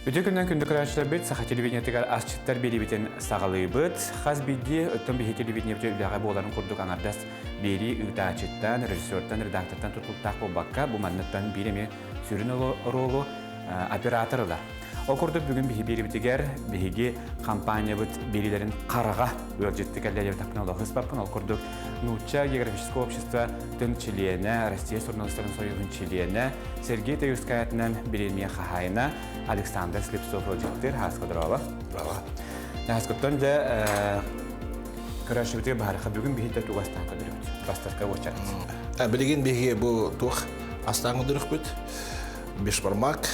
Өте күннен күнді күрәшілер бет, Саха телевидениятығар Асчыттар белебетін сағалы бет. Қаз бейде өттен бейе телевидениятығы үліға боларын құрдық аңардас бейри ұйта ачыттан, режиссерттан, редакторттан тұтылтақ болбаққа бұл маннаттан береме сүрін ролу операторыла. Ол құрдық бүгін бейе белебетігер бейге компания бұд белелерін қараға өржеттік әлдері тақпыналы ғыспапын. Ол құрдық Нуча географическое общество тын члены, Россия журналистların союзun члены, Сергей Таюскаятынан берелмeye хахайна Александр Слепцов Роджиктер, Хаскадрова. Bravo. Хаскаттан да көрәшібітіге бағарыға бүгін бейді туғастан көдіріп, бастарқа өтчатыз. Білеген беге бұл туқ астан көдіріп бүт, бешбармак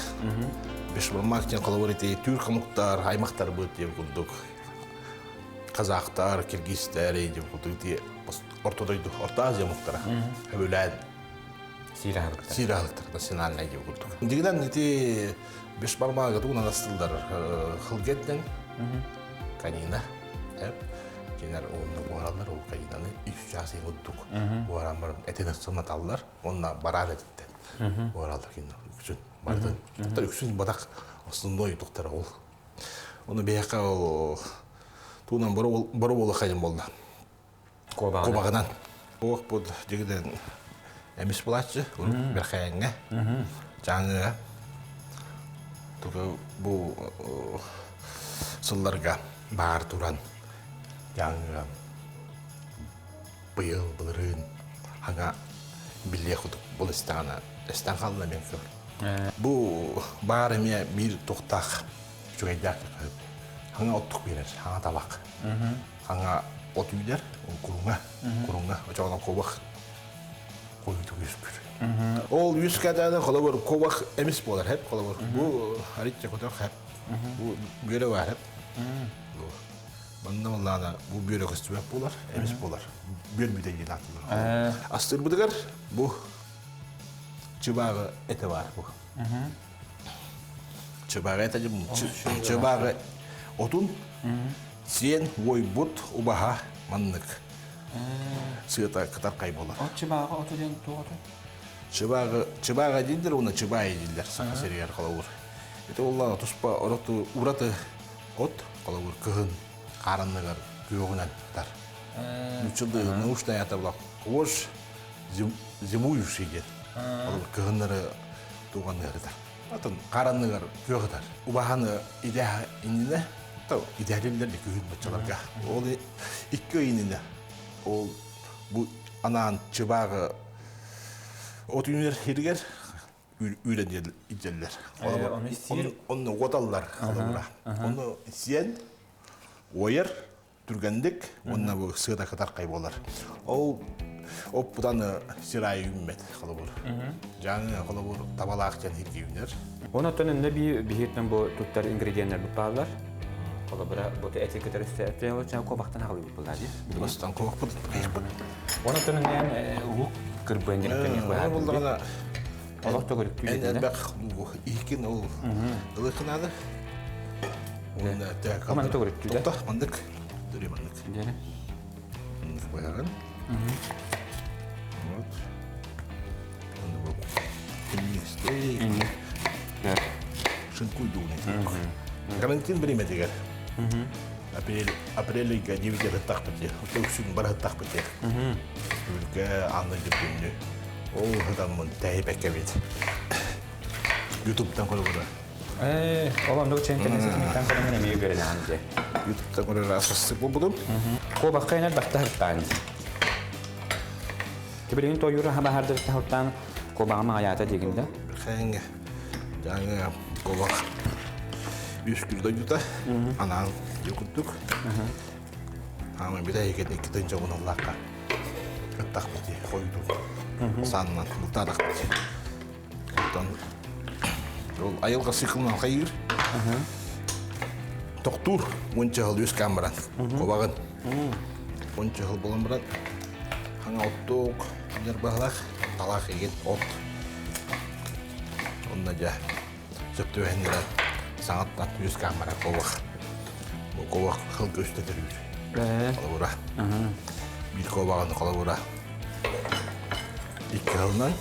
тен қалауыр еті түркамықтар, аймақтар бұд деп күлдік. Қазақтар, киргизстер деп күлдік. Орта Азия мұқтара, өбілән сирағылықтар, национальный деп күлдік. Дегенен еті бешбармағы тұғынан астылдар қылгеттен канина. Kenler onu buharlar o kayınanı işçası yuduk. Buharlar etinasyonla tallar, onunla barar etti. Buharlar kenler üçün vardı. Hatta üçün badak aslında yuduklar ol. Onu bir yaka o tuğundan boru bolu kayın boldu. Kobağından. O bu degiden emis bulatçı, bir kayınga, canı. Bu sıllarga bağır duran. Yang bıyıl bılırın, hanga bilye kuduk bol istana, istan kalına menkör. Bu bağırmaya bir tohtak çok edecek. Hanga otuk birer, hanga tabak. Hanga ot birer, kurunga, ocağına kovak. Koydu yüzkür. Ol yüz kadar kalabur kovak emis bolar hep kalabur. Bu haritçe kudak hep. Bu böyle var hep. Bunda vallahi bu böyle kıstırak bolar, emis bolar. Bir de yine atılır. Astır budur bu çıbağı eti var bu. Çıbağı eti acı bu. Çıbağı otun, siyen, voy but, ubaha, manlık. Sığıta kadar kaybolar. O çıbağı otu den tuğdu? Çıbağı değildir, onu çıbağı değiller. Saka seriyer kalavur. Eti vallahi tuspa uratı ot kalavur kıhın. Karanlılar göğünden tutar. Üçüldü nauşta yatabla koş zimuyur şeydir. Olur kıhınları tuğanları da. Atın karanlılar göğüder. Ubahanı ideha inine tabi idealiler de göğün başçalarga. Ol iki inine. Ol bu anan çıbağı otünler hirger üyrenler iceller. Onu otallar kalavura. Onu siyen Oyar, türgendik, onunla bu sığda kadar kaybolar. O budanı sırayı ümmet kalabur. Canı kalabur tabalakçan hirgi ümler. Onun önünde bir hirtten bu tuttar ingredientler buparlar. Kalabura bu etiketler üstü olacak kovaktan halı buparlar diye. Bastan kovak budur, kayık budur. Onun önünde yani bu kırbayın gerektiğini koyar. Buldağına Allah da görüp güzel. En bak bu ilkin o ılıkınadı. Aman itu görüp güzel. Toktah mandık. Duri mandık. Güzel. Mandık koyarın. Evet. Onu bu filmi Evet. Şunu koyduğunu. Karantin bir imece gel. April ayı gibi de takpeti. Otobüsün barı takpeti. Ülke anlayıcı günlü. O adamın teyip ekebet. YouTube'dan koyulur. Olam da çenteniz etmekten sonra ne mi göre anca. YouTube'dan koyulur asası bu budum. Ko bakayına bakta harttan. Kibirin toyuru haba harda harttan ko bağma hayata deginde. Hangi? Jangan ko bak. 100 kilo juta. Anan yokuttuk. Ama bir de yeketen jabun Allah'a. Ketak peti koyduk. Sanman mutadak peti. Ondan ayılga sıkılman hayır. Doktor muncul yüz kameran. Kobagan. Muncul bulan berat. Hanga otuk, biar bahlak, talak egin ot. Onda aja. Septu hendak sangat tat yüz kamera kobak. Bu kobak hal gösteriyor. Kalau burah. Bir kobakan kalau burah. İki halından,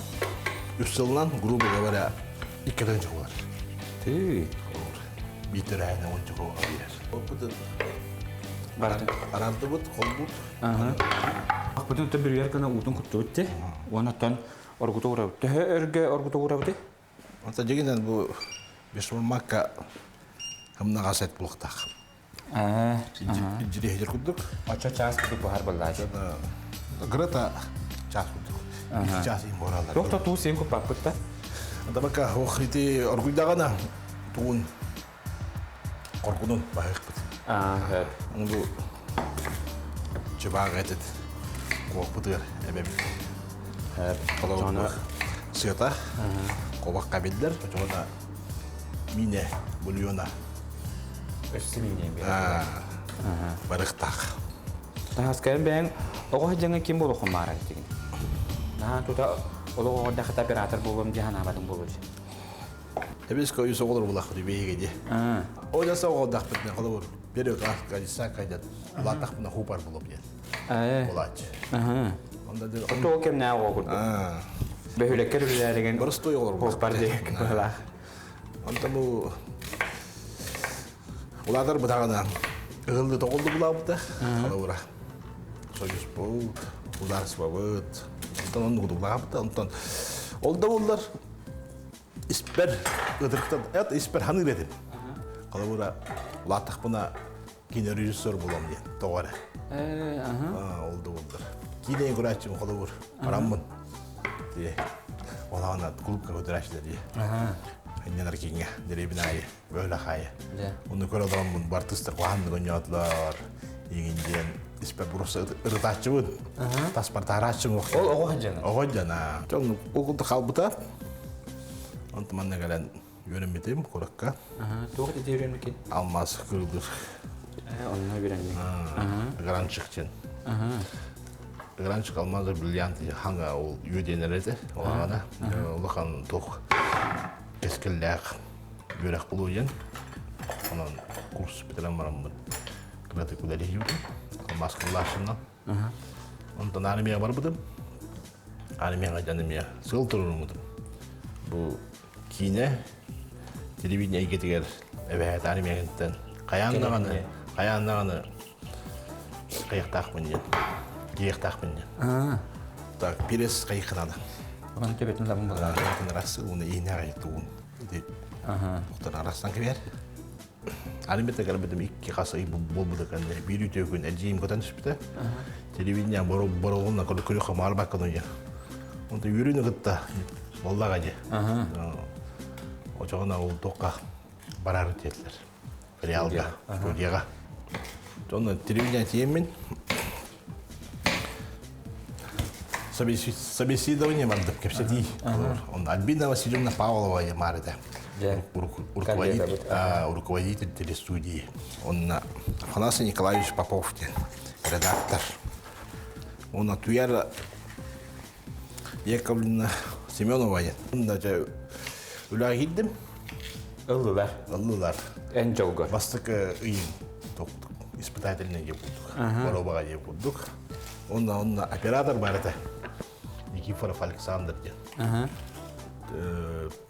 üç halından grubu da var ya. İki tane çok var. Tüy. битер айна он жого бер. Опыт Бар. арарды бут, кол бут. Акбытын төбөр яркана утун күттүтте. Онотон оргуту урабы. Төргө оргуту урабы. Онта дегенен бу бешмакка хамна гасет булуктак. Иджири хедер кудук. Ача час кудук бар баллажы. Грета час кудук. Час им боралар. Тохта ту сен көп бакытта. Анда бака охрити оргуйдагана туун коркунун байыкпыт. Бу чебага этет коркутыр эбем. Жана сыта. Кобак кабелдер, жона мине бульона. Өссүмине бе. Барыктак. Таскан бен ого жаңа ким болу хумара деген. Тута ого да хата оператор болгом жана бадым болуч. Эбес кой соголор булак бейгеде. Ойласа ого дактык калабыр. Берек аскалиса кайдат. Латак мына хупар болуп ет. Болач. Онда да то кем на ого. Бехүлекер билеген. Барыстой олор. Хупар дек бала. Онда бу Уладар бутагана ылды тоголду булабыта. Калабыра. Союз бул, улар свобод. Онтон онду булабыта, онтон олда булдар испер ыдырктан, эт испер ханы бедим. Калабыра латак буна кинорежиссер болом ден, тогара. Олда булдар. Кине көрачым калабыр, араммын. Ди. Олана клубка өтөрачтыр ди. Ханнар кинге, деребинай, бөлө хай. Уну көрөдөрмүн, бартыстыр кыланды гөнөтлөр. Игинден испер бурса ыртачыбын. Паспорт арачым. Ол ого жана. Ого жана. Жон окулду калбыта. Онтуман нагелен үйрөнмөтөм коракка. Тоғыт ете үйренмекен. Алмаз кырылдыр. Онна үйренген. Гранчыкчен. Гранчык алмазы бриллиант ханга ол үйденереді. Оғана. Олақан тоқ кескілләқ бөрек болу ен. Онан курс бітірен барамын. Кыраты күдәлі үйді. Алмаз кыллашынан. Онтан армия бар бұдым. Армияға жанымия сыл тұрырым бұдым. Бұл кейіне телевидение кетігер әбәйет армияғынттен қаяннағаны қайықтақпын ен. Киектақпын ен. Так, перес қайықынады. Оған төбетін лабын болған. Оған расы, оны ейіне қайықтуын. Оқтан арастан кебер. Армияда кәрбедім икки қасы бол бұдықанды. Bir үйте өкін әлжейім көтен түспіті. Телевидение боролуына көріққа мағар баққан ойы. Онда үйрені қытта боллаға де. Очағына ол тоққа барары тетілер. Реалға, студияға. Оны телевидение тиеммен собеседование бардып кепсети. Он Альбина Васильевна Павлова марыда. Руководитель телестудии. Он Афанасий Николаевич Попов, редактор. Он Туяра Яковлевна Семенова. Он даже үләгиддім. Ыллылар. Ән жауға. Бастықы үйін тоқтық. Испытательный еп бұдық. Боробаға еп бұдық. Онна оператор бар еді. Никифоров Александр ден.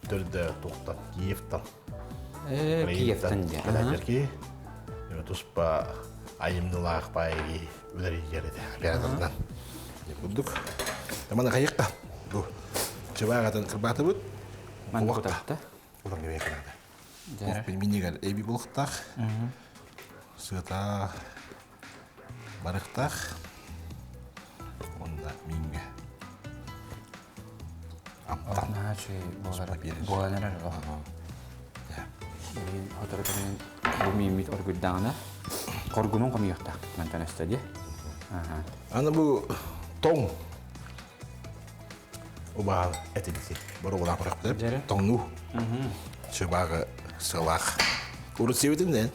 Түрді тоқтан, Киевтан. Киевтан де. Кәләдерге. Тұспа айымдылақ байығы өлері жереді. Оператордан. Бұдық. Мана қайыққа. Чыбағатын қырбаты бұд. Мана құтақты. Олар кебе қырады. Минегер эби болықтақ. Сыта барықтақ. Онда минге. Аптан. Боланар Оторотармен бумимит оргуддағына қоргунун қомиықтақ мантанаста де. Аны бұл тоң обағал әтелесі. Бір оғылан құрақпыдыр. Тоңну. Шыбағы сылақ. Ұрыс себетін дән?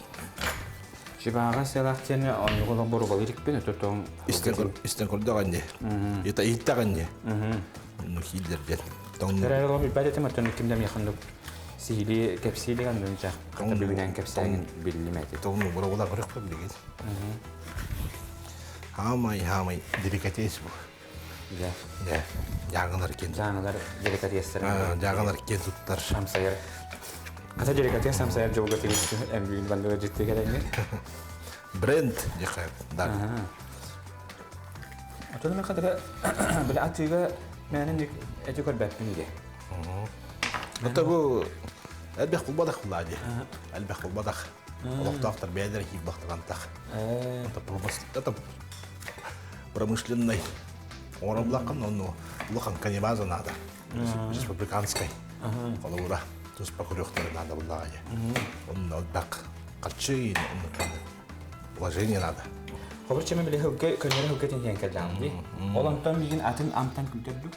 Шыбағы сылақ тені оңғылан бұру бол ерікпен өті тоң... Истен көрдіған де. Ета иттіған де. Оны кейдерден. Тәрәлі ғылым үлбәді тем өттен кімдем яқындық сихили кәпсейлі ғандың жақ. Қақта білгінен кәпсәйін білімәді. Тоңну бір оғылан құрақпы білген. Хамай деликатес бұл. Жағынар кен. Жағынар деликатестер. Жағынар кен тұттар. Шамсайыр. Kata jadi katanya sama saya juga tinggi itu, bikin bandar jadi katanya. Brand ya kan. Atau nama kata berarti juga mana ni itu kan bad ni deh. Betul bu, ada khulbadak aja. Ada khulbadak. Waktu after belajar hibah terantah. Tetap промышленной. Orang belakang belakang kan yang mana ada. Республиканской. Kalau udah terus pakai dokter ada belakang. Dak kacir, уважение надо. Kalau cuma beli hoke, kerja hoke yang kerja ni. Orang tuan bikin atin amtan kultur tu.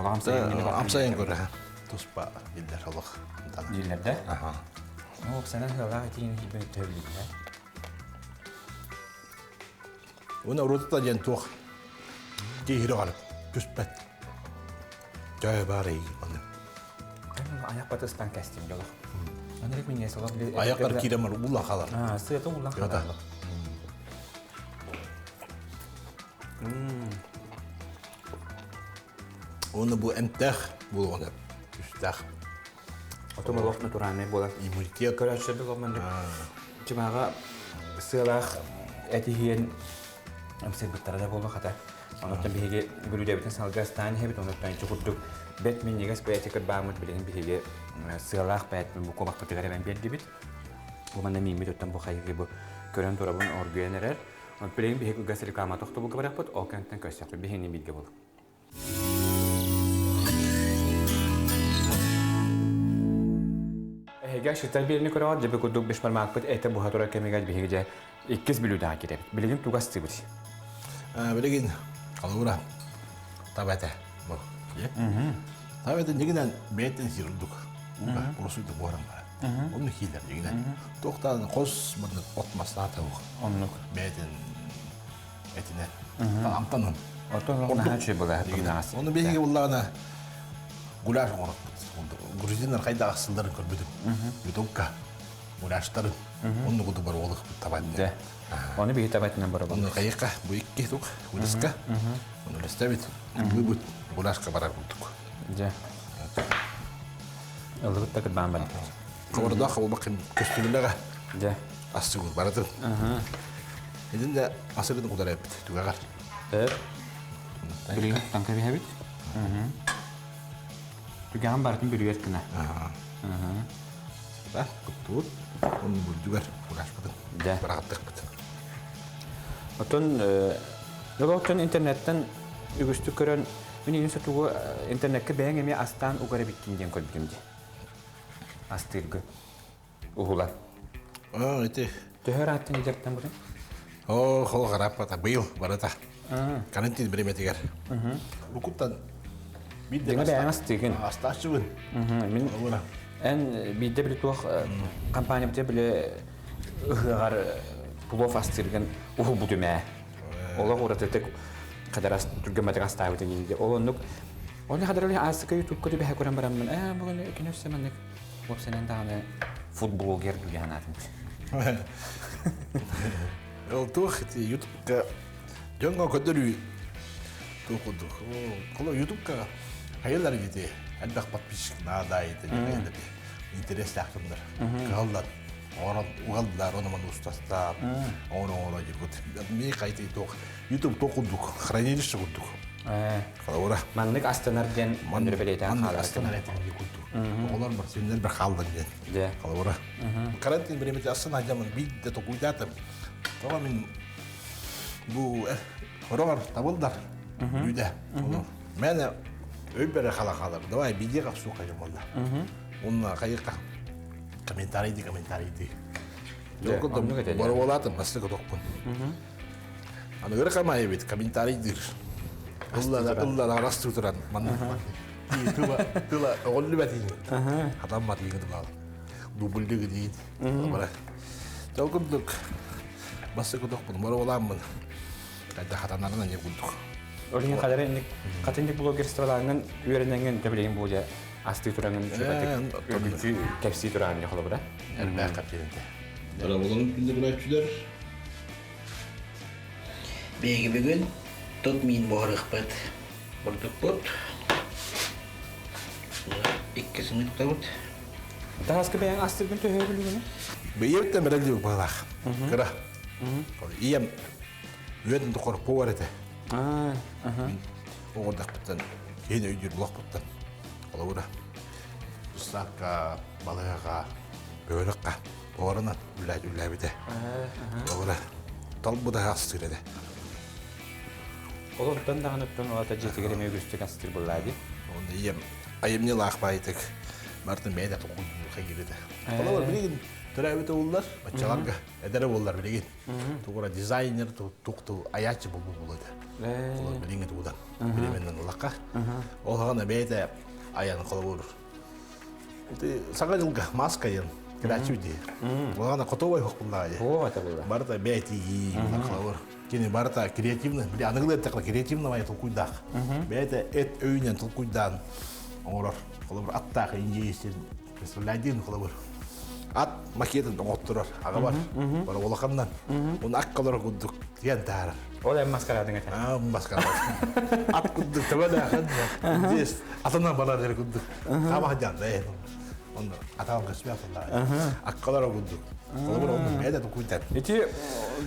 Orang amsa yang kurang. Terus pak bidar Allah. Jilat dah. Oh, sana kalau ini hidup terlibat. Una urut ta jentuh. Ki hidup terus pat. Jaya bari. Kan ayak patut stand casting juga. Mana ni punya soal beli. Ayak kira marulah kalah. Saya tu ulang kalah. Una bu entah bulan. Justah. Atau malah naturalnya boleh. Imunitas. Kalau saya tu mana. Cuma agak selah etihian. Ambil berterada boleh kata. Orang tu bihe guru dia betul salgas tanya hebit orang tu cukup tu. Bet minyak supaya cekat bangun beli bihe selah pet membuka waktu tiga hari biar dibit. Bukan nama mimi tu tampak kayak gitu. Kerana tu orang organer. Orang beli bihe gas rekam atau tu buka berapa? Oke, tentang kerja bihe ni bid gabung. Hega Asчыттар birini koyar, cebe kurduk beş parmak put ete bu hatura kemiğe bir hege ikkiz bilu daha kirep. Biligin tugas tibur. Biligin kalura tabete bu. Ya. Tabete niginden beten siruduk. Burası da bu aram var. Onu hiler niginden. Toktan kos bunu otmasına tavuk. Onu beten etine. Amtanın. Orta her şey böyle. Onu bir hege vallahi gulaş olarak. Грузиндар қайда асылдарын көрмедім. Ютубка, гуляштарын. Оны құды бар олық табанды. Оны бейі табатынан бары бұл. Оны қайыққа, бұл екі тұқ, гуласка. Оны үлестәбет, бұл гулашқа барар бұлдық. Ұлығы тәкіт баған барын. Қабырда қабыл бақын көстігіліға асты көз барадыр. Едін де асырдың құдар әбіт, түгағар. Білген танка бей әбіт? Tugan baratın bölüyor kına. Bah, betul. Onu buluyor, uğraşmadım. Bıraktık bütün. Oton internetten ügüstü kören, benim satu internette beğen emi astan ugara bittiğinden koybimdi. Astırgı, uhulan. Itu. Tuhar attın giderken buraya? Kalau harap apa? Bil, barata. Karantin beri metigar. Bukutan. Dengan beyan astıgın. Astıgın. Min en bir de bir tuğ kampanya bir de bile ıhgar pulov astırgın uhu budüme. Ola orada tek kadar Türkçe astağıt edildi. Olunuk. Onu kadar öyle astıgı YouTube kodu bir hakuran baramın. Bugün ikinci semenlik bu senen daha ne futbol gerdu yanatım. Tuğ YouTube'da jangan kadar tuh kudu. Kalau YouTube'da hayallar gitu, ada подписчик nada itu juga ada. Interest aktımdır. Kallar, orang mana ustastab, orang ikut. Mi kait itu YouTube tuh kudu, хранилище kudu. Kalau orang. Mandik astanar gen mandir beleten halar. Astanar itu kudu. Onlar bersenler berkaldan gen. Kalau orang. Karantin berimit aslan aja man bid tuh kudatım. Tamam min bu orang tabullar. Yüde. Mene öbürü kalakalar. Davay bir diye kapsu kayım valla. Onunla kayık komentariydi. Yok da baru olatım nasıl kadokpun. Ana göre kamayı bit komentariydir. Allah arastı turan. Mana. Tula oldu betin. Adam mati gitu kal. Double gitu. Bara. Jokunduk. Nasıl kadokpun baru olamın. Kayda hatanlarından yapıldık. Orang kadar ini katanya blogger setelah öğrenen tebliğin bu ya asli turangan öbürcü tepsi turangan ya kalau berada. Elbette kapirinde. Ara olalım günde bırakçılar. Bir gün tutmayın bu hareket. Berdekut. İkisini tut. Тахаскы бәйін астыргын төхе білігіні? Бейерді мәрәлі бағлақ. Кыра. Ием үйетін тұқыр повар еті. Оғырдақ бұттан, кейін өйдер бұлақ бұттан. Ола бұра. Ұстаққа, балығаға, бөліққа, поварынан үләй біте. Ола бұра. Тал бұда астыр еді. Ол ұттан дағын ұттан олата жетігірі мөгістік астыр бұллады? Онда ием, айымне лақ байтық. Бартын мәйді тұқыл қайгереді. Ола бұра білеген түрәбеті олар, бачаларға әдәрі олар білеген. Тұғыра дизайнер, тұқты аячы болды. Олар білеген тұғыдан. Білеменнен олаққа. Олғағына бәйді аяны қолы болыр. Саңа жылға маска ен, креативді. Олғағына қотовай хоқпылдағы. Барта бәйті ей қолы болыр. Кені барта креативны, біле анығылы әттіқла креативны бай тұлқуйдақ. Бәйді әт өйінен тұлқуйдан оңырар. Қолы болыр аттағы инжейестерін представляйден қолы болыр. Ат макетін оңыттырар, аға бар, бара олақаннан. Оны ақ қалар күдік, тиен тәрір. Ол әм маскарадың әті? Маскарадың. Ат күдік, түбәді ақын. Здесь атынан балар дәрі күдік. Қамақ жанды, оны атаған қысмей атылдар. Ақ қалар күдік. Ол бір оның мәйді күйтен. Еті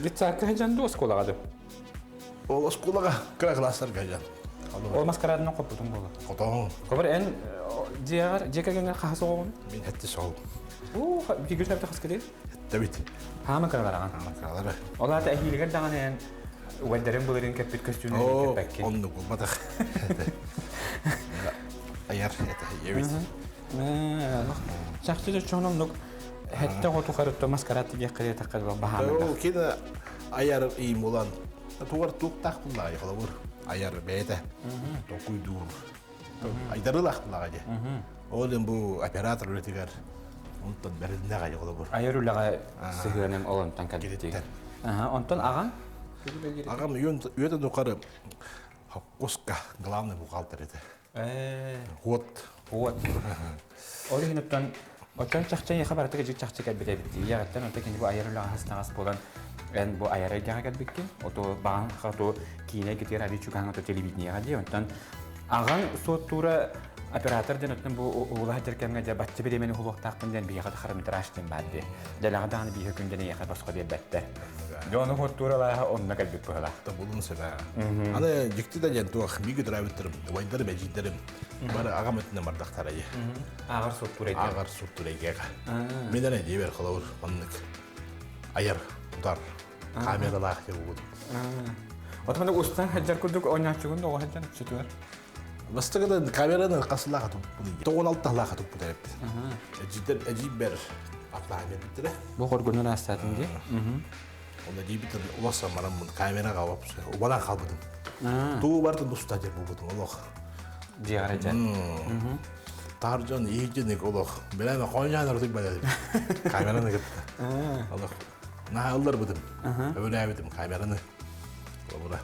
гитсақы жанды осколағады? Ол осколаға кіра кластар қайжан. Ол маскарадының қопытың болы? Қотауын. Қобыр ән жекәгенге қағасы оғын? Мен әтті соғыл. Бигür şartı xas kedi? Tabii. Hamı karalarağın? Hamı karalara. Olar da ehlilikler dağın en uvallerin buların kepit köstüğünü kepekki. Onu bulmadık. Ayar, evet. Şaxtıca çoğunumluk hatta o tukarıttı maskaratı gekireye takılı bahamında. O keda ayar iyiyim olan. Tuvar tuk takılla yakalar. Ayar beyde. Dokuydur. Aydarılaq bulağıdı. Oğlum bu operatör üretiger. Ondan berinde gayı olur. Ayarulağa sıhırının olantan kaditi. Ondan ağam? Ağam yönden yukarı Hakkoska главный бухгалтер еді. Ход. Олы хинуттан отан чақчан яқа бартыға жик чақчы кәлбеті бітті. Яғаттан онта кенде бұл айарулаға хастағас болан ән бұл айары яға кәлбеккен. Ото баған қато кейіне кетер радио чуған ото телевидениеға де. Онтан аған соттура оператор ден оттан бұл ұлаға теркемге де батты беремені ұлықтақпын ден бейіға да қарымытыраштен бәдді. Дәліғадағаны бейі күндені яқа басқа деп бәтті. Жоны хоттуралаға онына кәлбек бұғыла. Бұлын сөбә. Аны жекті да жән туақ мигі дұрабеттірім, уайдарым әжейдерім. Бары ағам өтіне мардақтар әйі. Ағар соттурайға? Ағар соттурайға. Менен әйде бер қалауыр, онынық аяр, ұдар, камералақ ел бұд. Отманы ұстан хаджар күрдік ойнақчығын да оға хаджар үшеті бар? Бастығыдан камераның қасылаға тұп бұды. 16-лаға тұп бұды әпті. Әжейд бер аплаға бер біттірі. Бұл қоргүнін астатын де? Onda dibitten olsa maram kamera kavap ubana kalbıdım. Tu vardı dosta der buldum Allah. Ciğerce. Tarcan iyice ne Allah. Ben koyacağım artık böyle. Kameranı gitti. Allah. Ne alır buldum. Öyle yaptım kameranı. Dobra.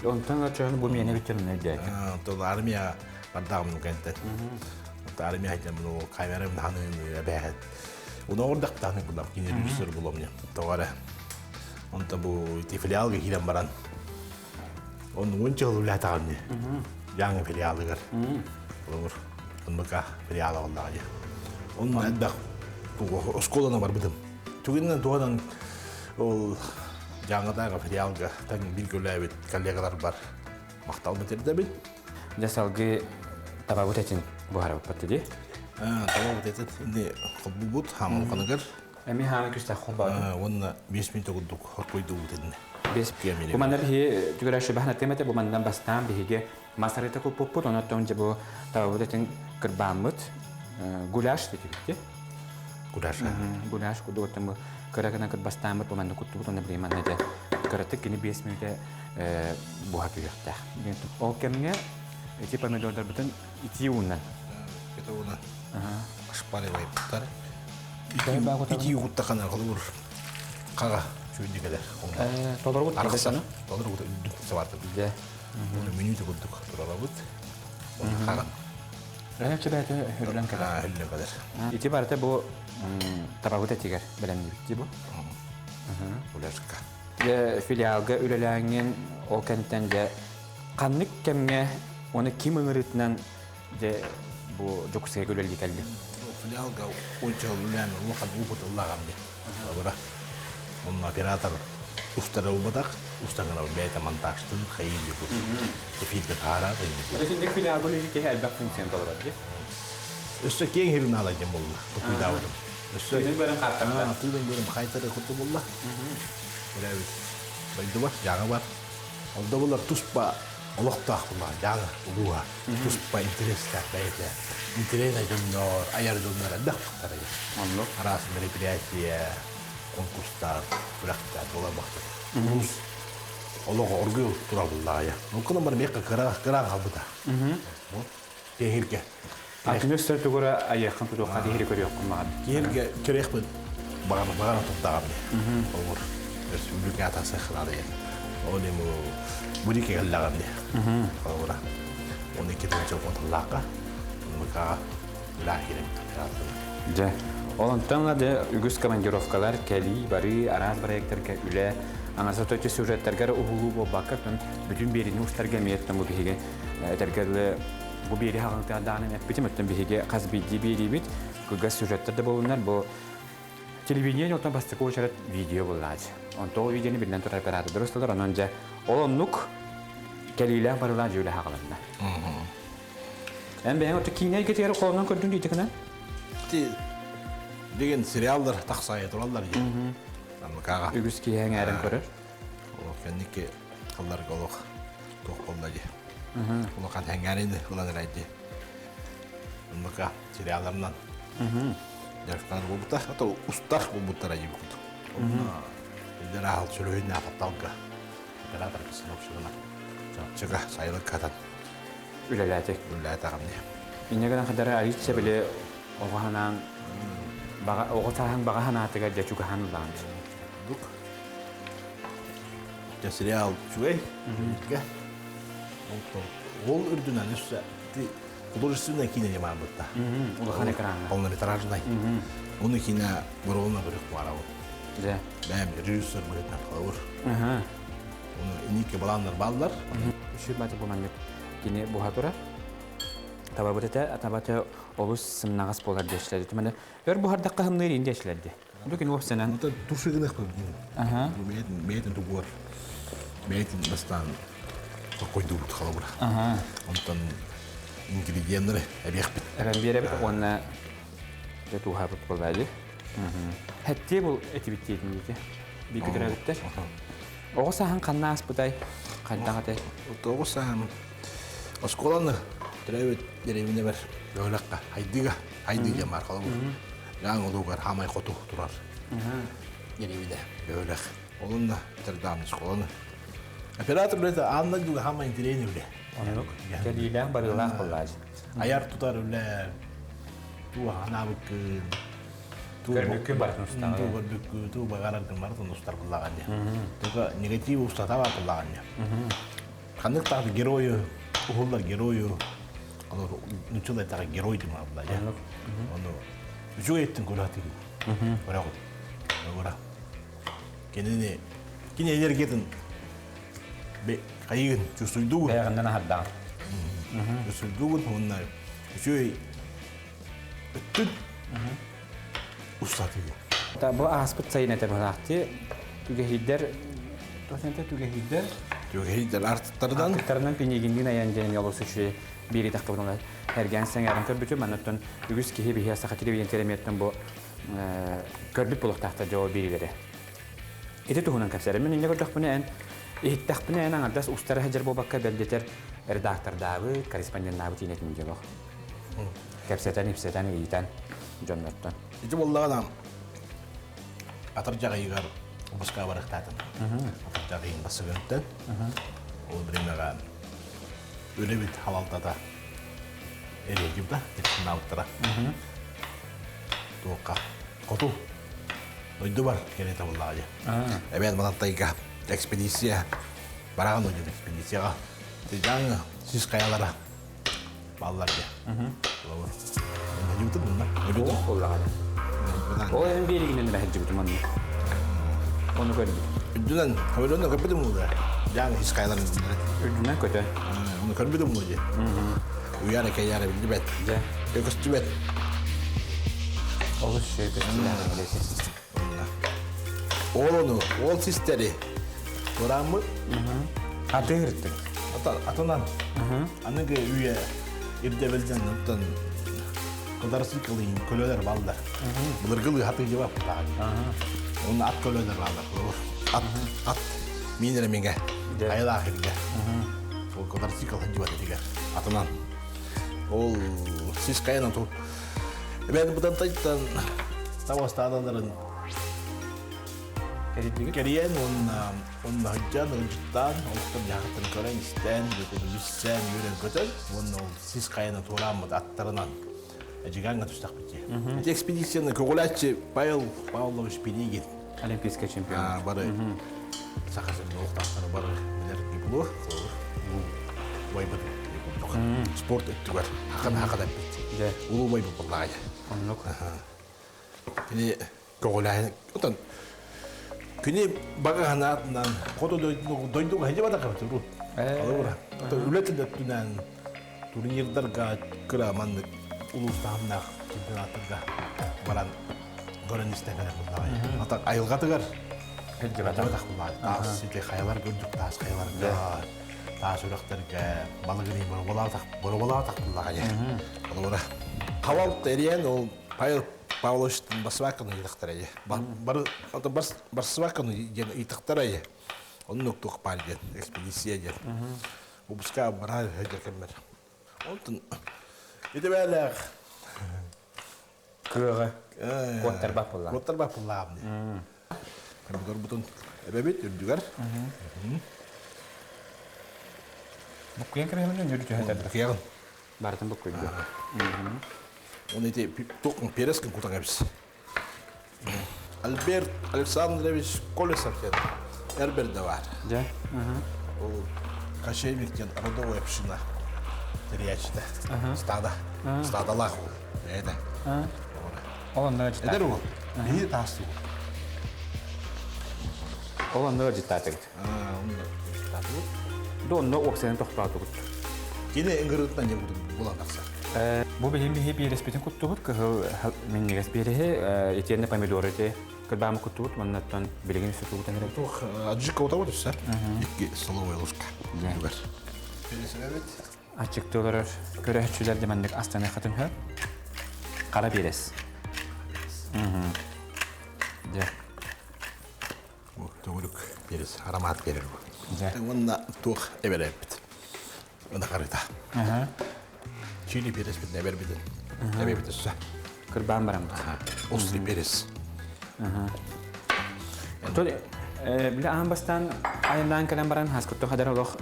Ondan açığını bu miyene bitirin ne diyecek? To armiya bardağımın kente. To armiya hacım bu kameramın hanımı behet. Onu orada tanık buldum. Yine rejisör buldum ya. Doğru. Onta bu filial gihilen baran. Onun muncul ulah tahunnya. Jangan filial degar. Olur. НВК filial oldu aja. Onun ada bu sekolahnya var bedim. Çünkü tuadan ol jangan da filial ga tan bilgüler bit kollegalar var. Maktal meter de bil. Jasalgi tababut için bu harap patidi. Tababut için ini kubut hamil kanagar. Emi hamil küste kubba. Onun 5 minut okuduk, harkoydu dedin. Bes. Bu manlar hi juga şubahna temete bu mandan bastan bihige masarita ku poput ona tonje bu tababut için kerbamut gulaş dedi. Gulaş. Gulaş kudu otam bu kerakana kerbastan bu mandan kutu bu ona beriman aja. Keratik ini 5 minut bu hakiyakta. O kemnya iti pamedodar betul iti unan. Kita unan. Aspare way putar. İki yukutta kanal kalır. Kaga şöyle kadar. Tolorgut arkasına. Tolorgut sevardı. De. Onu menüde koyduk. Tolorgut. Onu kagan. Ne çabete hürlen kadar. Hürlen kadar. İtibarete bu tababut etiger bilen gibi bu. Ulaşka. De filialga ürelengin o kentten de kanlık kemme onu kim öğretmen de bu çok sevgili geldi. Филиалга ойчал лән лоқан опыт лагамды. Бара. Он оператор устара убадак, устагана бәйта монтажты хайли бу. Эфирде кара. Ресинде филиал болы ке әлбәк функцион толар ди. Өстө кең хирин алайын болду. Куйдавым. Өстө бәрен каттым. Түйден көрүм кайтары куту болду. Берәбез. Байды бар, жага бар. Алда булар туспа олоқтақ бұлар, жаңа ұлуға, тұспа интерестер бәйді. Интерес айдымдар, аяр жолдар әддақ бұқтары. Арасын мероприятия, конкурстар, бірақтар бола бақты. Ұлыс олығы оргыл тұра бұллағы. Мүмкін бар мекқа қыран қалбыда. Кеңірге. Алтынөстер түгірі аяқын тұту қады хері көрі өккін маған. Кеңірге керек бұд бағана тұқтағам. Олғыр республика атасы қырады. Оны Будики галлагамне. Ora. Оны кетенче контроллака. Мыка лахирем. Да. Олонтан да үгүс командировкалар кели бары араз проекттер үле аңаса төчө сюжеттерге ухулуу болбакка бүтүн берини устарга меттен бу биге тергерле бу бери хагынта дааны бүтүн өттөн биге казбиди бери күгө сюжеттерде болунар бу телевидение отан бастык очарат видео боллач. Он то видеоны билен тур оператор дурусталар анан же олоннук келиле барылар жөлө хагаланна. Эми бен отто кине кетер колунан көрдүн дейт экен. Ти деген сериалдар таксая туралар же. Намыкага. Үгүс киен әрен көрөр. О, кеннике калдар голок ток болдажы. Улы кан хәңгәренде улан райды. Намыка сериаллардан. Яркан булта, ата устар булта райы бут. Дерал чөлөйнә фаталга. Оператор кысынып чыга сайылык катат. Үлеләтек. Үлеләтәгәмне. Иннегән хәдәр алитчә биле огыһанан бага огытаһан багаһанатыга җачуга ханлан. Дук. Те сериал чуй. Га. Ол үрдүнән үсә. Ти художественное кино не мабытта. Улахан экран. Полнометражный. Уны кино боролна бирек бара. Да. Бәм режиссер булат хавыр. Ага. Уны инике баландар балдар. Шүрмәте булманлык кине бухатура. Таба бутата атабата олус сымнагас болар дешләде. Тимәне бер бухардакка хымныр инде эшләде. Бүген ваксанан. Ата тушыгынак бу. Ага. Мейтен тугор. Мейтен бастан. Койду бут халабыр. Ага. Онтан ингредиентлары әбек бит. Әбен беребит онна жету хабыт болбайды. Хәтте бул этибиттейтин диде. Бикидерәбиттер. Огысаһан каннас бутай. Кайдагытай. Огысаһан осколаны трәвит деревне бер. Ялакка хайдыга мар халабыр. Яң улугар хамай коту турар. Деревне ялак. Олунда тердам осколаны. Оператор это анна дуга хамай интерене үле. Онлук. Келиле барылах боллаж. Аяр тутар үле. Ту анабык Көрбүккө бартыныстагы. Ту багарар кылмартын устар буллаган. Туга негатив устатава буллаган. Кандай тагы герою, уллар герою. Алар нучулай тагы герой деп мабла. Ону жуеттин кулаты. Барак. Бара. Кинене энергетин бе кайын чусуйду. Бәгәндән хадда. Чусуйду оннай. Жуй. Түт. Устаты. Та бу аспыт сайнете балакты. Түге хиддер. Тосенте түге хиддер. Түге хиддер арттардан. Арттардан пинегиндин аянжен ялысы чү бири тактыбылар. Хәргән сәңәрен көрбүтү манаттан үгүс киһи бихия Саха телевидение телеметтен бу көрбүт булык такта жоо бирилери. Эте туһунан капсары мен инде көрдүк буны эн иттак буны эн аңардас устары хаҗар болбакка белдетер редактор дагы корреспондент дагы тинетин жоло. Капсатан ипсатан ыйтан жоннаттан. Ити боллаган атар жагыйгар бушка барактатын. Атар жагыйын басыгынтан. Ол биринага өлебит халалтада эрегибда текнауттара. Тока коту ойду бар керете боллагы. Эбен манаттайга экспедиция бараган ойду экспедицияга. Тижаңы сиз каялара балларга. Лавр. Ютуб мына. Ютуб боллагы. Ол эми беригинен да хаҗып туман. Оны көрдүк. Үдүнөн хавелонда көпөдүм улда. Жаңы сиз каяларын. Үдүнөн көтө. Оны көрбөдүм улда. Уяра каяра билбет. Да. Көкөстүбет. Olur şey festivalinde. Ол систери. Торамы. Атырттың. Атынан. Аныгы үйе ирдебелден оттан квадроциклын көлөлөр балдар. Булыргылы хаты жебап таа. Оны ат көлөлөр балдар. Ат минере менге. Айла ахирге. Ол квадроцикл жебат диге. Атынан. Ол сис кайнан тур. Мен будан тайттан тавастадаларын Кериен он хаджан онжтан олтон ягытын көрөн истен Миссия юрен көтөн он сис кайнан турамыд аттарынан жиганга тустак бити. Эти экспедицияны когулачы Павел Павлович Перегин. Олимпийский чемпион. Бары Сахасын олтактары бары билер гибло. Вайбы. Спорт эттүгөр. Хакада бити. Улуу вайбы буллага. Оннук. Ini когулай. Отон Күні бағанатынан қодойдуға хәде бада қабыты. Алыбыра. Үлетілді түнен турнирдарға күрі аманды ұлыстағымнақ чемпионаттарға баран көрін істегені бұллағы. Атақ айылғатығар. Атақ бұллағы. Тағыз сүйте қайлар көрдік, тағыз қайларға, тағыз өріқтарға, балығыны бұры атақ бұллағы. Алыбыра. Қавалықты әріен ол Павловичтың басваканы итақтарайы. Барсваканы итақтарайы. Оның өктіқ бар ден, экспедиция ден. Обысқа бара өдеркенмер. Онтын, еті бәліғ. Күріғі. Коттар бақ бұллағы. Коттар бақ бұллағы. Көмідор бұтын әбәбет үрдігер. Бұққиен кіргенмен үрді өтеді. Бұққиен. Бардың бұққиен. Он эти только перескин куда габис. Альберт Александрович Колесов Эрбер давар. Да. Он кошельник тен родовая община. Терячда. Стада лаху. Это. Он ночь. Это ру. Не тасу. Он ночь татик. Дон но оксен тохпату. Кине ингрутна не буду буланакса. Бұл білімбе береспетін күттігіт, мен негіз береге етенді помидоры де күлбамы күттігіт, оннаттан білеген үсі күттігіт әнірі. Тух, аджика отауыды все? Екі столовая ложка. Дүгір. Пересебет? Ачықты олар көрі әтшілер демендік астаны қатын хөр. Қара берес. Түгірік берес, аромат берер. Онна тух эбереппет. Онна қарыта. Чили перес бит небер биден. Небер бит үсі. Күлбам барамды. Острый перес. Толи, білі ағанбастан айындан кәлем баран хас күтті қадар олық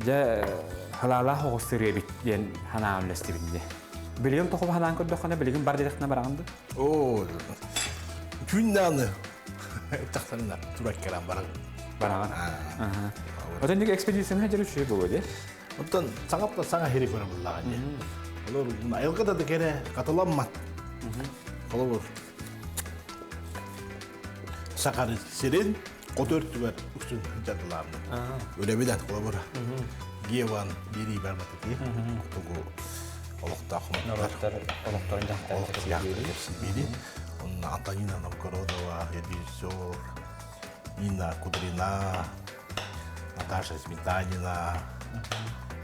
жа халала хоғыстыры бит ден хана амлесті бінде. Білігім тоқып халан көрді қана білігім бар дедіқтіне барағанды? О, күннаны. Тақтарына турак кәрам бараған. Одан неге экспедицияны әдер үші бұл өде? Оттан саңапта саңа хері көрі бұллаған. Олар айылғыда да кәрі қатыламмат. Олар сақары серен, қотөрті бар үксін жадыларны. Өлі бедан олар Геван бері барматы ке. Оқтығы олықта құматтар. Олықтар яқты бері. Оның Антонина Новгородова, режиссер, Нина Кудрина, Наташа Сметанина,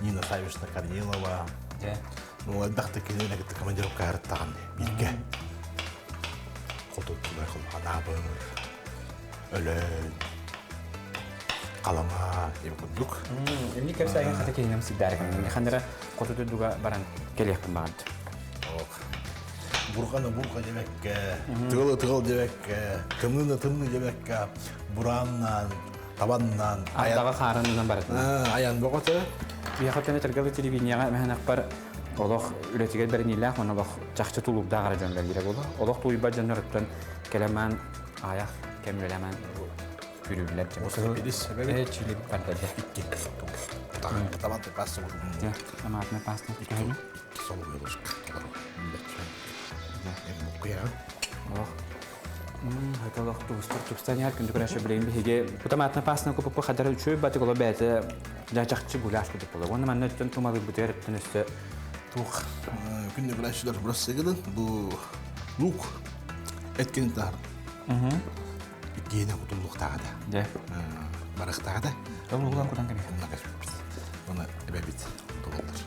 Нина Савишна Корнилова. Ну, отдахты кенелі командировка әріттаған бейге. Қотып тұлайқыл анабыр, өлін, қалама, ебі Эмне керсе айын қата кейінем сиддарган. Эмне қандыра қотуды дуға баран келеқпін бағанды. Бурғаны бурға демекке, тұғылы демекке, тымны демекке, бұраннан, табаннан, Ақтағы қарынынан баратын. аян боғыты. Бияқаттан өтіргілі телевиденияға мәхен ақпар олық үлетігер бәрінелі оны олық жақшы тұлып дағыры жөнлер керек олық. Олық тұйба жөнлеріптен келемен аяқ кәмелемен күрілілер жем. Осы беріс себебі? Чиліп бардады. Табанты пасы бұлын. Аматына пасына күтәлі. Сол ғылышқа. Мұқия. Хаталақ тұғыстан әркінді көрәші білейін бігеге. Бұтаматына пасына көпіпі қадары үшөй бәті қолы бәті жақчы гуляш күдіп болды. Оны мәнне өттен тұмалы бұтер өттен үсті. Туқ. Күнде көрәшілер бұрасы сегілін. Бұл лук. Etkin tar. Yine kutuluk tağda. De. Barık tağda. Kutuluğun kutan kene. Ona ebebit kutuluklar.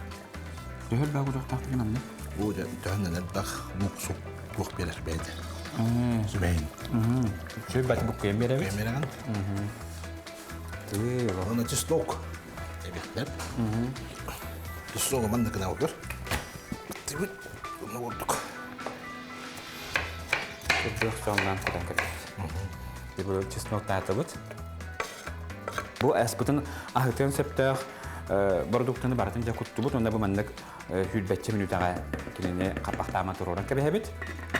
Döhül bağ kutuluk tahtı gene mi? Bu da döndüler bak muksuk luk beler beydi. Zübeyin. Şöyle batı bu kıyım bere mi? Kıyım bere kan. Ona çistok. Ebetler. Çistoğu mandıkına olur. Tibit. Bunu vurduk. Çok sondan kutan kene. Bu çistok tahtı bud. Bu aspıtın ahıtın septör produktunu baratın jakuttu bud. Onda bu mandık hüdbetçe minutağa kilini kapaqtama tururan kebehebit.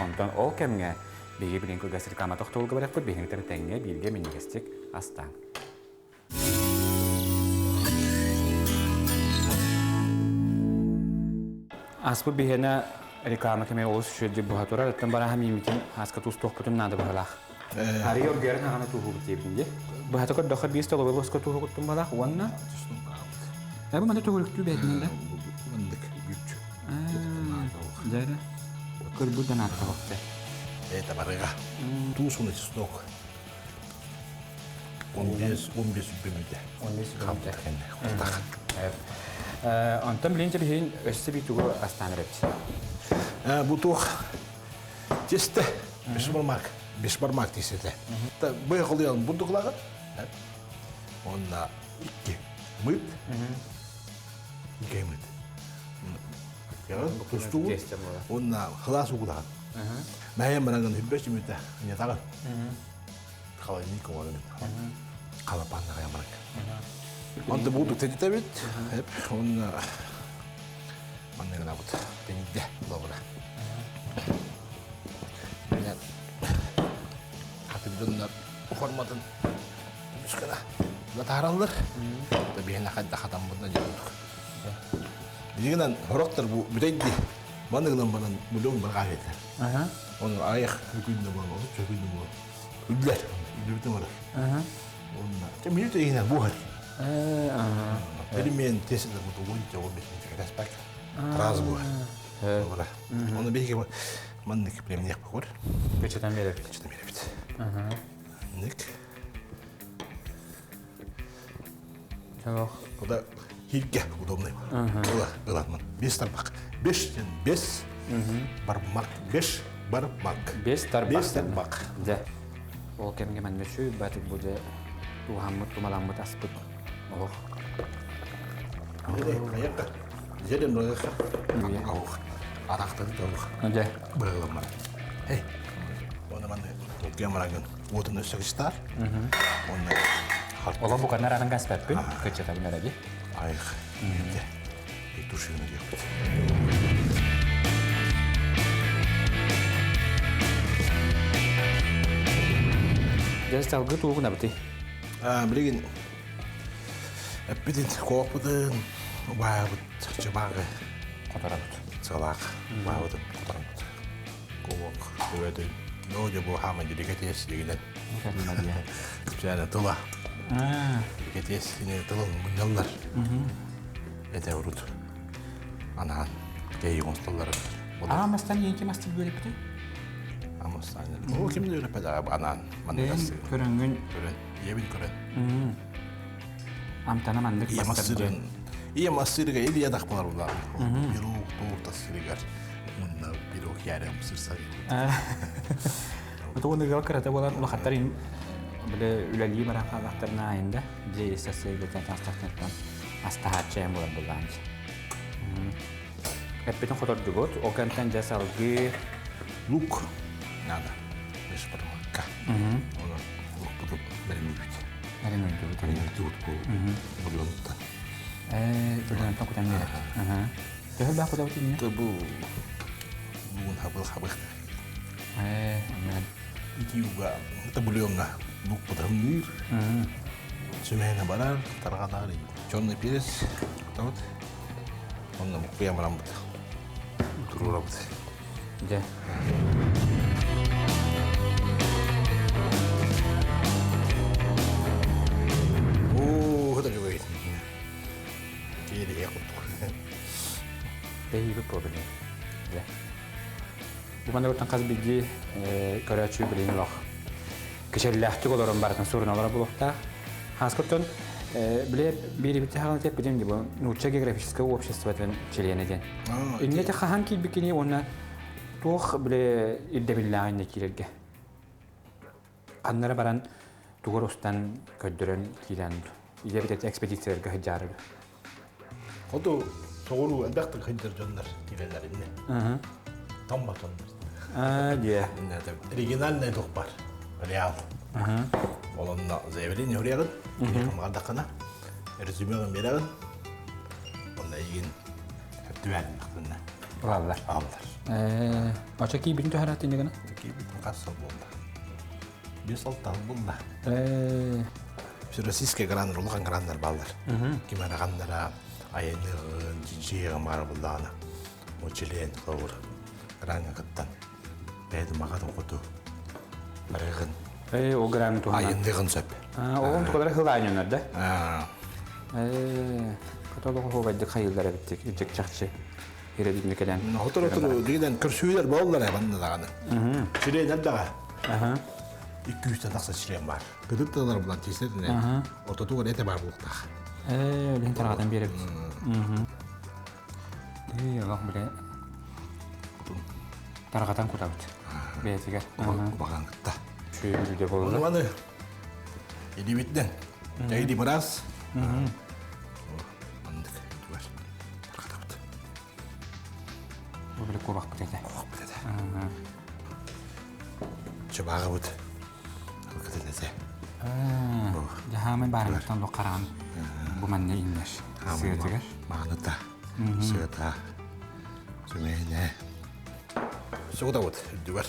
Ondan o kemge bege bilen kogasır kama toxtolga barak bud begen tertenge bilge minigestik astan. Aspı bihena reklama kemer olus şöyle bu hatora attan bara hem yemitin haska tus toxputun nada bahalaq. Ariyo gerin hana tuhu bitebinge. Bu hatakor daxar bir stalo velos ko tuhu kutun balaq wanna. Ya bu manda tuhu kuttu bedinde. Mandık güç. Jara. Kurbudan atı vakti. Это барыга. Туусуны чеснок. 15 бимите. 15 Камтак. Ортак. Антон bilince bir şeyin ösü bir tuğu astan repti. Bu tuğ teste. Beş parmak teste. Bu yakalayalım bu tuğlağı. Onda iki mıt. İki mıt. Tustuğu. Onda hılas uğulağı. Мәйен баранған хүлбәш жемейді, не тағын. Қалай не көңілі мен. Қалапанына қаян баранға. Онды бұлды тәдет әбет. Оны маннығына бұд. Бенеде бұла. Менен қатып жонлар форматын үскіна. Затаралыр. Бейін қайда қатам бұдына жемейдік. Дегенен ғырықтар бұдайды. Маннығынан баран бұлуң бір қағетлер. Onun ayak hükümde var, hükümde var. Üdler, üdlerden var. Çünkü millet yine bu hal. Benim men tesisinde bu boyunca 15 metre kaspak. Raz bu. Doğru. Onu belki manlık premium yapıyor. Peçeten verir. Peçeten verir. Nik. Tamam. O da hilge udobnay var. O da belatman. 5 tabak. 5 barmak. 5 barmak. 5 tabak. Tabak. De. O kemge mende şu batık bu de tuhamut tumalamut aspıt. Oh. Ayakta. Jeden bırakı. Oh. Arakta da. De. Bırakma. Hey. Ona ben de kemeragın. Odanı sıkıştır. Ona Ola bu kadar aran gaspet bin. Kaçata bineragi. ayak. De. Bir tuşunu diyor. Jadi tahu gitu kenapa sih? Beliin. Bidin kopudun. Wahut coba Kotoran. salak. Wahut kotoran. Kok kewedin. No jabo hama jadi ketes jadi Bukan lagi ya. Jadi tulah. Ketes ini tulung menyalar. Ete urut. Anan kayak konstollar. Mastan yang kita mesti beli betul. Amasanya. Oh kim diyor pada anan. Ben körengün. Iya bin keren. Amtana mandık Iya bastırdı. masırın. Iya masırı ga ili yadak palar ular. Biru torta sirigar. Bunlar biru yarım sırsa. Betul nih kalau kereta bola lo khatarin beli ulali mereka khatarin ainda. Jadi sesuai dengan transaksi kan. Astahat yang bulan bulan. Epiton kotor juga. Oke kan jasa lagi. Luk. Nada. Beş parmak. Ona luk tutup benim gibi. Ada nih tuh. Benim tutup bu. Belum tuh. Tulisan aku tanya. Tuh bah aku tahu ini. Tuh bu. Bukan habel. Amen. Juga kita belum nggak luk putar mir. Semuanya barar terkata di. Contoh piris. Tahu? Ona mau yang merambut. Turun rambut. Ya. Kita juga ini. Kiri aku tuh. Đây cái problem. Ya. Bu bana ortadan kaz bilgi körəçü bilin olaq. Keçərləxtik olaram baratan sorunlar bulaqda. Haskotun bile bir tane tep bildim bu Nurça geografическое общество'dan çeliyenen. İnnete hangi bikini ona toq bile iddebillahin kirge. Anlara baran Tuğrus'tan köydüren kilen İzabet ekspedisiyalarga hıcarı. Odu soğuru elbette hıcar canlar kilelerinde. Tam batonlar. Diye. Regional ne dokbar. Real. Onunla zevlin yürüyelim. Kilekamar dakana. Rezümeğin verelim. Onunla ilgin düğenin aklına. Vallahi. Allar. Açık iyi birinci haratı ne kadar? Ki bir kasal buldu. Bir saltan buldu. Российский грандар, улахан грандар балдар. Кимара гандара айнығын, жинжиға мар бұлдағына. Мочелен, қауыр, гранға қыттан. Бәйді мағадың құту. Барығын. О гранға туғана? Айындығын сөп. Оғын тұқыдары хыл айнынар, да? Қатолығы хоғайды қайылдар әбіттік, үтік чақчы. Ередігіне кәден. Отыр дегенен күрсуйлер болдылар әбанды дағаны. Ширен әлдаға. 200'den aksa şiren var. Gıdık dağlar bulan tesirine. Ortadoğu nete var bulukta. Öyle taraftan biri. Allah bile. Taraftan kurtardı. Beytiga. Bakan gıtta. Şöyle bir de oldu. Onu bana. Yedi bitten. Yedi biraz. Andık. Var. Taraftan gıtta. Bu bile kovak bir de. Kovak bir de. Çabağı bud. Hemen barınlıktan lokaran bu manne inler. Sığıtıgar. Mağnıta. Sığıta. Sümeyne. Sığıta bud. Düver.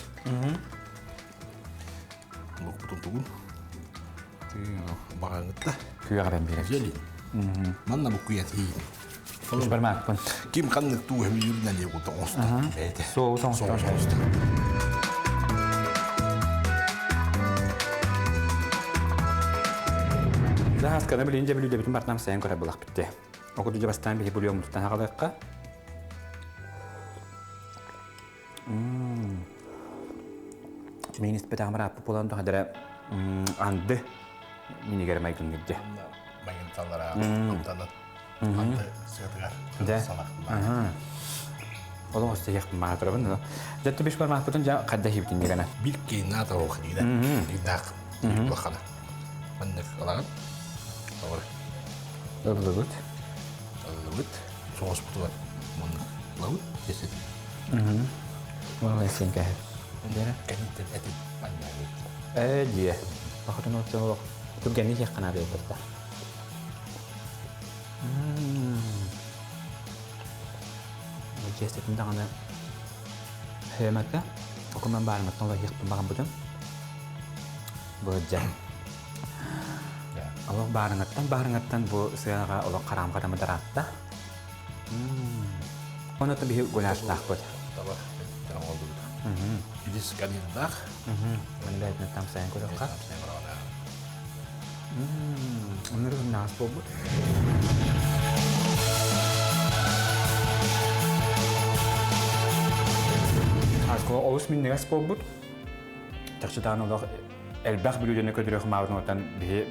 Buk butun tuğun. Bağınıta. Kuyar ben bir. Zelin. Manna bu kuyat iyi. Süpermarket pun. Kim kanlık tuğu hem yürünen diye kutu osta. Soğutan osta. Zahas kana bilince bilüde bütün bartnam sayan köre bulaq bitti. Okuduca bastan bir buluyor mutluluktan haqalıqqa. Meyin ispeti amara apı polandı hadara andı. Mini gere maykın giddi. Mayın tallara amtanın. Andı sığıtıgar. Salak. Oğlum hoşça yakın mağa tarafın. Jattı beş parmak butun qadda hibdin degana. Bir ki nata oğu giden. Gidak. Bakana. Mandık alağın. Laut. Zoals betul. Laut, is het. Mulai singkah. Kan niet edit. Dia. Aku tuh nonton tuh gini ya kan ada berita. Jadi tentang ada hematnya. Aku membarang tentang lagi pembangun betul. Berjam. Allah barengetan bu segala Allah karam darata. Ono tuh bihu gulas takut. Tambah jangan ngomong dulu. Jadi sekali dah. Mendait tentang saya kudu kah? Menurut nas bobot. Aku aus min nas bobot. Tercetan Allah elbaq bilüdüne ködürük mağdunatan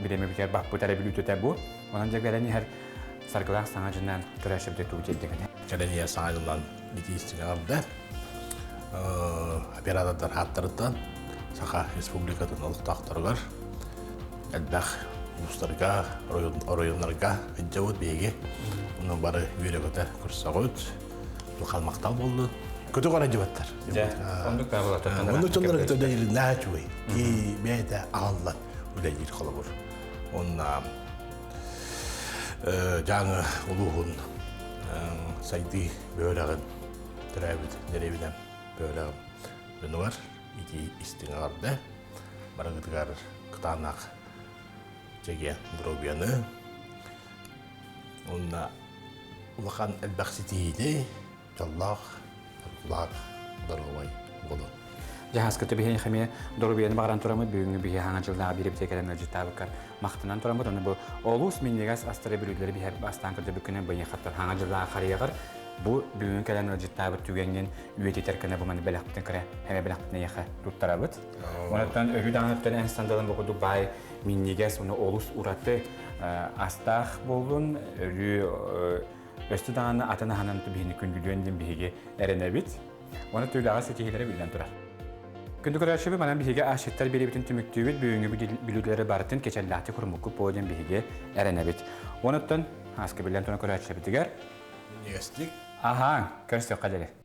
bireme biter bak bu tara bilüdü tabu. Ondan jagalani her sargılar sanacından körəşib de tuğ jeddi. Kaleniye sağlılan biti istiqamda. Operator hatlardan Saha reспубликадан uluqtaqtarlar. Elbaq uluslarga, rayonlarga hicavut bege. Onun bari yürüyöte kursağıt. Bu qalmaqtal boldu. Kötü qaracıvatlar. Onduk da bolar. Onu çonları da değil naçuy. Ki beyde Allah ulayır qalabur. Onna жаңы улуғын сайды бөлігін түрәбіт деревінен бөлігін үні бар. Ити істің ағарды барығыдығар қытанақ жеген дробияны. Онна улақан әлбәқсетейді жаллақ, ұлақ, ұдарғывай болу. Jahas kötü bir hemie dorbiyen bağıran turamı büyüğünü bir hangi yılda bir tekelen öcü tabakar maktınan turamı onu bu olus minnegas astara bürüdleri bir her bastan kötü büküne bayı hatta hangi yılda kariyakar Bu büyüğün kelen alcıttabı tügengen üyeti terkene bu mani belakten kare hem belakten yaha tuttarabıt. Ondan öbür dağınıptan en standalın bokudu bay minniges onu olus uratı astah bolun ölü östü dağını atana hanantı bihini kündülüğünden bihige erenebit. Ona tüyle ağa seçihilere bilden durar. Kündük uğraşıbı bana bihige Asчыттар beri bütün tümüktüğüt büyüğünü bilüleri barıtın keçellahti kurmuku poğuden bihige erenebit. Ondan haskı bilden tonu uğraşıbı diger. Нестик. Aha, görüşürüz kaderi.